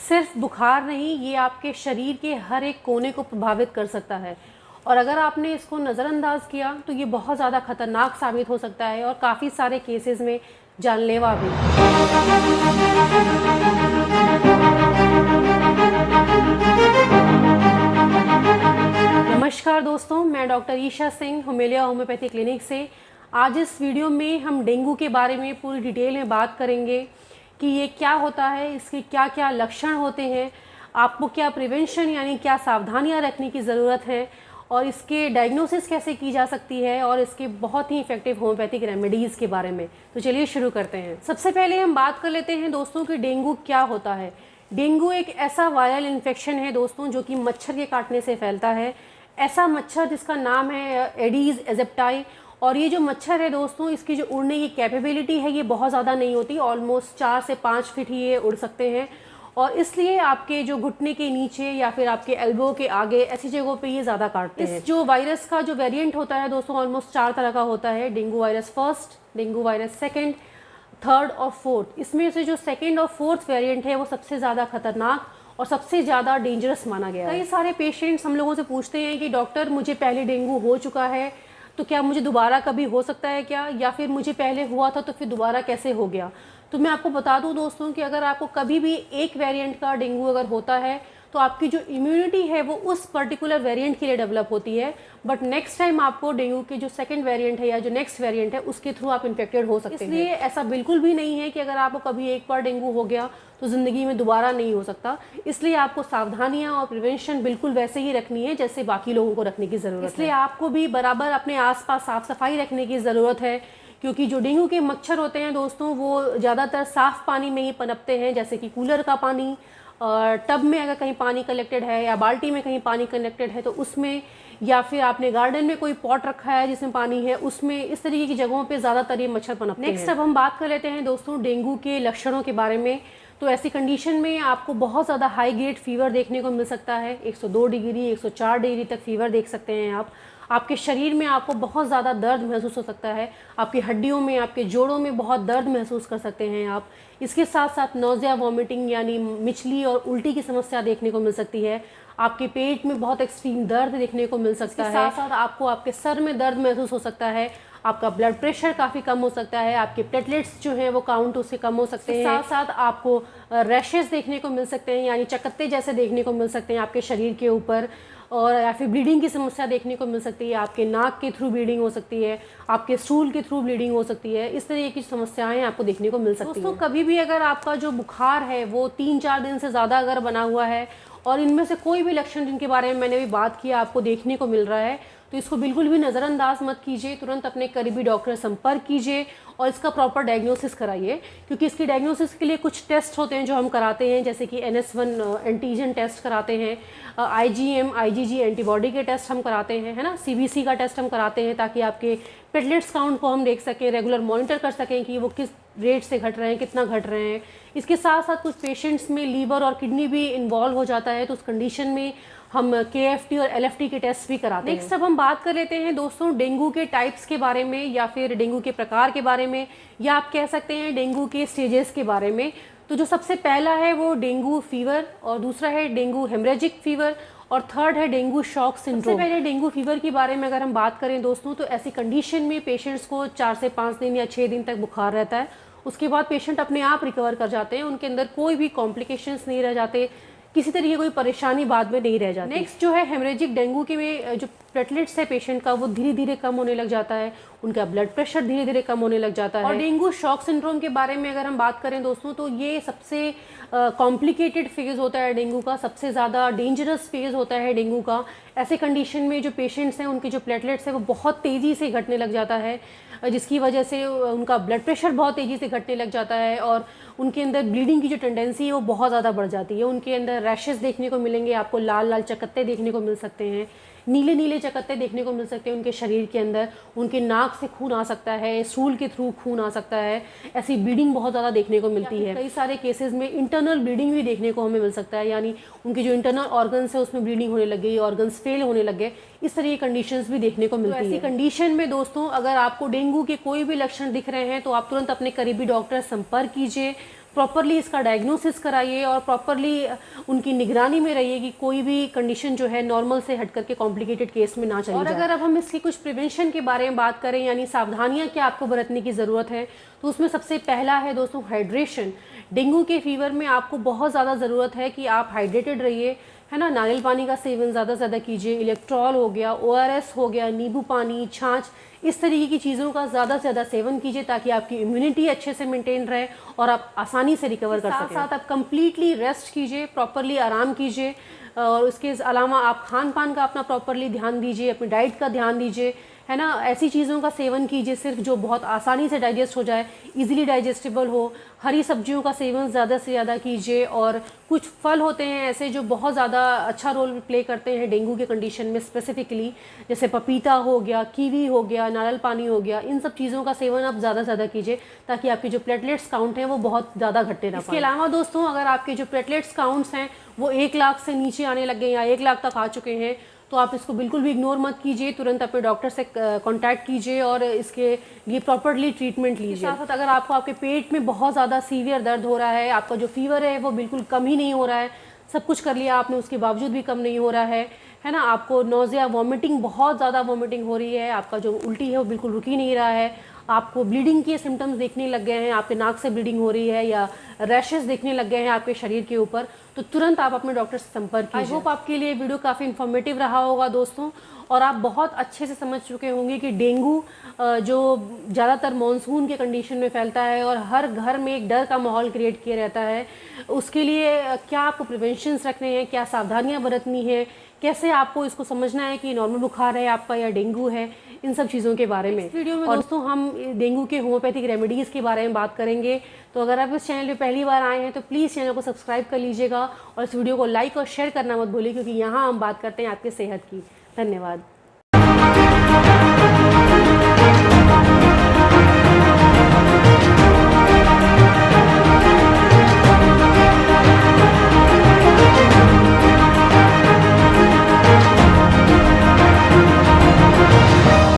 सिर्फ बुखार नहीं, ये आपके शरीर के हर एक कोने को प्रभावित कर सकता है और अगर आपने इसको नज़रअंदाज किया तो ये बहुत ज़्यादा खतरनाक साबित हो सकता है और काफ़ी सारे केसेस में जानलेवा भी। नमस्कार दोस्तों, मैं doctor Isha Singh Homelia homeopathy clinic से। आज इस वीडियो में हम डेंगू के बारे में पूरी डिटेल में बात करेंगे कि ये क्या होता है, इसके क्या क्या लक्षण होते हैं, आपको क्या प्रिवेंशन यानी क्या सावधानियां रखने की ज़रूरत है और इसके डायग्नोसिस कैसे की जा सकती है और इसके बहुत ही इफेक्टिव होम्योपैथिक रेमेडीज़ के बारे में। तो चलिए शुरू करते हैं। सबसे पहले हम बात कर लेते हैं दोस्तों कि डेंगू क्या होता है। डेंगू एक ऐसा वायरल इन्फेक्शन है दोस्तों जो कि मच्छर के काटने से फैलता है। ऐसा मच्छर जिसका नाम है एडीज एजिप्टाई और ये जो मच्छर है दोस्तों, इसकी जो उड़ने की कैपेबिलिटी है ये बहुत ज़्यादा नहीं होती, ऑलमोस्ट 4 से 5 फीट ही ये उड़ सकते हैं और इसलिए आपके जो घुटने के नीचे या फिर आपके एल्बो के आगे ऐसी जगहों पे ये ज़्यादा काटते हैं। जो वायरस का जो वेरिएंट होता है दोस्तों ऑलमोस्ट 4 तरह का होता है। Dengue virus first, dengue virus second, third और फोर्थ। इसमें से जो सेकेंड और फोर्थ वेरिएंट है वो सबसे ज़्यादा खतरनाक और सबसे ज़्यादा डेंजरस माना गया है। कई सारे पेशेंट्स हम लोगों से पूछते हैं कि डॉक्टर मुझे पहले डेंगू हो चुका है तो क्या मुझे दोबारा कभी हो सकता है क्या, या फिर मुझे पहले हुआ था तो फिर दोबारा कैसे हो गया। तो मैं आपको बता दूं दोस्तों कि अगर आपको कभी भी एक वेरिएंट का डेंगू अगर होता है तो आपकी जो इम्यूनिटी है वो उस पर्टिकुलर वेरिएंट के लिए डेवलप होती है, बट नेक्स्ट टाइम आपको डेंगू के जो सेकंड वेरिएंट है या जो नेक्स्ट वेरिएंट है उसके थ्रू आप इन्फेक्टेड हो सकते हैं। इसलिए ऐसा बिल्कुल भी नहीं है कि अगर आपको कभी एक बार डेंगू हो गया तो ज़िंदगी में दोबारा नहीं हो सकता। इसलिए आपको सावधानियां और प्रिवेंशन बिल्कुल वैसे ही रखनी है जैसे बाकी लोगों को रखने की ज़रूरत है। इसलिए आपको भी बराबर अपने आसपास साफ सफाई रखने की ज़रूरत है, क्योंकि जो डेंगू के मच्छर होते हैं दोस्तों वो ज़्यादातर साफ़ पानी में ही पनपते हैं, जैसे कि कूलर का पानी, टब में अगर कहीं पानी कलेक्टेड है या बाल्टी में कहीं पानी कलेक्टेड है तो उसमें, या फिर आपने गार्डन में कोई पॉट रखा है जिसमें पानी है उसमें, इस तरीके की जगहों पे ज़्यादातर ये मच्छर पनपते हैं। नेक्स्ट अब हम बात कर लेते हैं दोस्तों डेंगू के लक्षणों के बारे में। तो ऐसी कंडीशन में आपको बहुत ज़्यादा हाई ग्रेड फीवर देखने को मिल सकता है। 102 डिग्री 104 डिग्री तक फीवर देख सकते हैं आप। आपके शरीर में आपको बहुत ज़्यादा दर्द महसूस हो सकता है, आपकी हड्डियों में, आपके जोड़ों में बहुत दर्द महसूस कर सकते हैं आप। इसके साथ साथ नौजिया, वॉमिटिंग यानी मिचली और उल्टी की समस्या देखने को मिल सकती है। आपके पेट में बहुत एक्सट्रीम दर्द देखने को मिल सकता है। साथ साथ आपको आपके सर में दर्द महसूस हो सकता है, आपका ब्लड प्रेशर काफ़ी कम हो सकता है, आपके प्लेटलेट्स जो हैं वो काउंट उससे कम हो सकते हैं। साथ साथ आपको रैशेस देखने को मिल सकते हैं, यानी चकत्ते जैसे देखने को मिल सकते हैं आपके शरीर के ऊपर, और या फिर ब्लीडिंग की समस्या देखने को मिल सकती है। आपके नाक के थ्रू ब्लीडिंग हो सकती है, आपके स्टूल के थ्रू ब्लीडिंग हो सकती है। इस तरीके की समस्याएं आपको देखने को मिल सकती हैं। दोस्तों कभी भी अगर आपका जो बुखार है वो 3-4 दिन से ज़्यादा अगर बना हुआ है और इनमें से कोई भी लक्षण जिनके बारे में मैंने भी बात किया आपको देखने को मिल रहा है तो इसको बिल्कुल भी नज़रअंदाज मत कीजिए, तुरंत अपने करीबी डॉक्टर से संपर्क कीजिए और इसका प्रॉपर डायग्नोसिस कराइए, क्योंकि इसकी डायग्नोसिस के लिए कुछ टेस्ट होते हैं जो हम कराते हैं, जैसे कि NS1 एंटीजन टेस्ट कराते हैं, IgM IgG एंटीबॉडी के टेस्ट हम कराते हैं, है ना, CBC का टेस्ट हम कराते हैं ताकि आपके प्लेटलेट्स काउंट को हम देख सकें, रेगुलर मॉनिटर कर सकें कि वो किस रेट से घट रहे हैं, कितना घट रहे हैं। इसके साथ साथ कुछ पेशेंट्स में लीवर और किडनी भी इन्वॉल्व हो जाता है तो उस कंडीशन में हम KFT और LFT के टेस्ट भी कराते हैं। नेक्स्ट अब हम बात कर लेते हैं दोस्तों डेंगू के टाइप्स के बारे में या फिर डेंगू के प्रकार के बारे में, या आप कह सकते हैं डेंगू के स्टेजेस के बारे में। तो जो सबसे पहला है वो डेंगू फीवर, और दूसरा है डेंगू हेमरेजिक फीवर, और थर्ड है डेंगू शॉक सिंड्रोम। सबसे पहले डेंगू फीवर के बारे में अगर हम बात करें दोस्तों तो ऐसी कंडीशन में पेशेंट्स को 4 से 5 दिन या 6 दिन तक बुखार रहता है। उसके बाद पेशेंट अपने आप रिकवर कर जाते हैं, उनके अंदर कोई भी कॉम्प्लिकेशंस नहीं रह जाते, किसी तरीके कोई परेशानी बाद में नहीं रह जाती। नेक्स्ट जो है हेमरेजिक डेंगू के में जो प्लेटलेट्स है पेशेंट का वो धीरे धीरे कम होने लग जाता है, उनका ब्लड प्रेशर धीरे धीरे कम होने लग जाता है। और डेंगू शॉक सिंड्रोम के बारे में अगर हम बात करें दोस्तों तो ये सबसे कॉम्प्लिकेटेड फेज़ होता है डेंगू का, सबसे ज़्यादा डेंजरस फेज़ होता है डेंगू का। ऐसे कंडीशन में जो पेशेंट्स हैं उनके जो प्लेटलेट्स हैं वो बहुत तेज़ी से घटने लग जाता है, जिसकी वजह से उनका ब्लड प्रेशर बहुत तेज़ी से घटने लग जाता है और उनके अंदर ब्लीडिंग की जो टेंडेंसी है वो बहुत ज़्यादा बढ़ जाती है। उनके अंदर रैशेस देखने को मिलेंगे, आपको लाल लाल चकत्ते देखने को मिल सकते हैं, नीले नीले चकत्ते देखने को मिल सकते हैं उनके शरीर के अंदर, उनके नाक से खून आ सकता है, स्टूल के थ्रू खून आ सकता है, ऐसी ब्लीडिंग बहुत ज़्यादा देखने को मिलती है। कई सारे केसेस में इंटरनल ब्लीडिंग भी देखने को हमें मिल सकता है, यानी उनके जो इंटरनल ऑर्गन्स है उसमें ब्लीडिंग होने लग गई, ऑर्गन्स फेल होने लग गए, इस तरह की कंडीशंस भी देखने को मिलती है। ऐसी कंडीशन में दोस्तों अगर आपको डेंगू के कोई भी लक्षण दिख रहे हैं तो आप तुरंत अपने करीबी डॉक्टर से संपर्क कीजिए, प्रॉपरली इसका डायग्नोसिस कराइए और प्रॉपरली उनकी निगरानी में रहिए कि कोई भी कंडीशन जो है नॉर्मल से हट करके कॉम्प्लिकेटेड केस में ना चली जाए। और अगर अब हम इसकी कुछ प्रिवेंशन के बारे में बात करें, यानी सावधानियां क्या आपको बरतने की ज़रूरत है, तो उसमें सबसे पहला है दोस्तों हाइड्रेशन। डेंगू के फीवर में आपको बहुत ज़्यादा ज़रूरत है कि आप हाइड्रेटेड रहिए, है ना। नारियल पानी का सेवन ज़्यादा से ज़्यादा कीजिए, इलेक्ट्रॉल हो गया, ORS हो गया, नींबू पानी, छाछ, इस तरीके की चीज़ों का ज़्यादा से ज़्यादा सेवन कीजिए ताकि आपकी इम्यूनिटी अच्छे से मेंटेन रहे और आप आसानी से रिकवर कर सकें। साथ आप कंप्लीटली रेस्ट कीजिए, प्रॉपरली आराम कीजिए और उसके अलावा आप खान पान का अपना प्रॉपरली ध्यान दीजिए, अपनी डाइट का ध्यान दीजिए, है ना। ऐसी चीज़ों का सेवन कीजिए सिर्फ जो बहुत आसानी से डाइजेस्ट हो जाए, इजीली डाइजेस्टेबल हो। हरी सब्जियों का सेवन ज़्यादा से ज़्यादा कीजिए और कुछ फल होते हैं ऐसे जो बहुत ज़्यादा अच्छा रोल प्ले करते हैं डेंगू के कंडीशन में स्पेसिफिकली, जैसे पपीता हो गया, कीवी हो गया, नारियल पानी हो गया। इन सब चीज़ों का सेवन आप ज़्यादा से ज़्यादा कीजिए ताकि आपके जो प्लेटलेट्स काउंट हैं वो बहुत ज़्यादा घटे ना। इसके अलावा दोस्तों, अगर आपके जो प्लेटलेट्स काउंट्स हैं वो 1 लाख से नीचे आने लग गए या 1 लाख तक आ चुके हैं, तो आप इसको बिल्कुल भी इग्नोर मत कीजिए, तुरंत अपने डॉक्टर से कांटेक्ट कीजिए और इसके लिए प्रॉपरली ट्रीटमेंट लीजिए। साथ साथ अगर आपको आपके पेट में बहुत ज़्यादा सीवियर दर्द हो रहा है, आपका जो फीवर है वो बिल्कुल कम ही नहीं हो रहा है, सब कुछ कर लिया आपने उसके बावजूद भी कम नहीं हो रहा है ना, आपको नोज़िया, वॉमिटिंग, बहुत ज़्यादा वॉमिटिंग हो रही है, आपका जो उल्टी है वो बिल्कुल रुक ही नहीं रहा है, आपको ब्लीडिंग के सिम्टम्स देखने लग गए हैं, आपके नाक से ब्लीडिंग हो रही है या रैशेस देखने लग गए हैं आपके शरीर के ऊपर, तो तुरंत आप अपने डॉक्टर से संपर्क कीजिए। आई होप आपके लिए वीडियो काफ़ी इन्फॉर्मेटिव रहा होगा दोस्तों, और आप बहुत अच्छे से समझ चुके होंगे कि डेंगू जो ज़्यादातर मानसून के कंडीशन में फैलता है और हर घर में एक डर का माहौल क्रिएट किया रहता है, उसके लिए क्या आपको प्रिवेंशंस रखने हैं, क्या सावधानियाँ बरतनी है, कैसे आपको इसको समझना है कि नॉर्मल बुखार है आपका या डेंगू है, इन सब चीज़ों के बारे में इस वीडियो में दोस्तों हम डेंगू के होम्योपैथिक रेमेडीज़ के बारे में बात करेंगे। तो अगर आप इस चैनल पे पहली बार आए हैं तो प्लीज़ चैनल को सब्सक्राइब कर लीजिएगा और इस वीडियो को लाइक और शेयर करना मत भूलिए, क्योंकि यहाँ हम बात करते हैं आपकी सेहत की। धन्यवाद।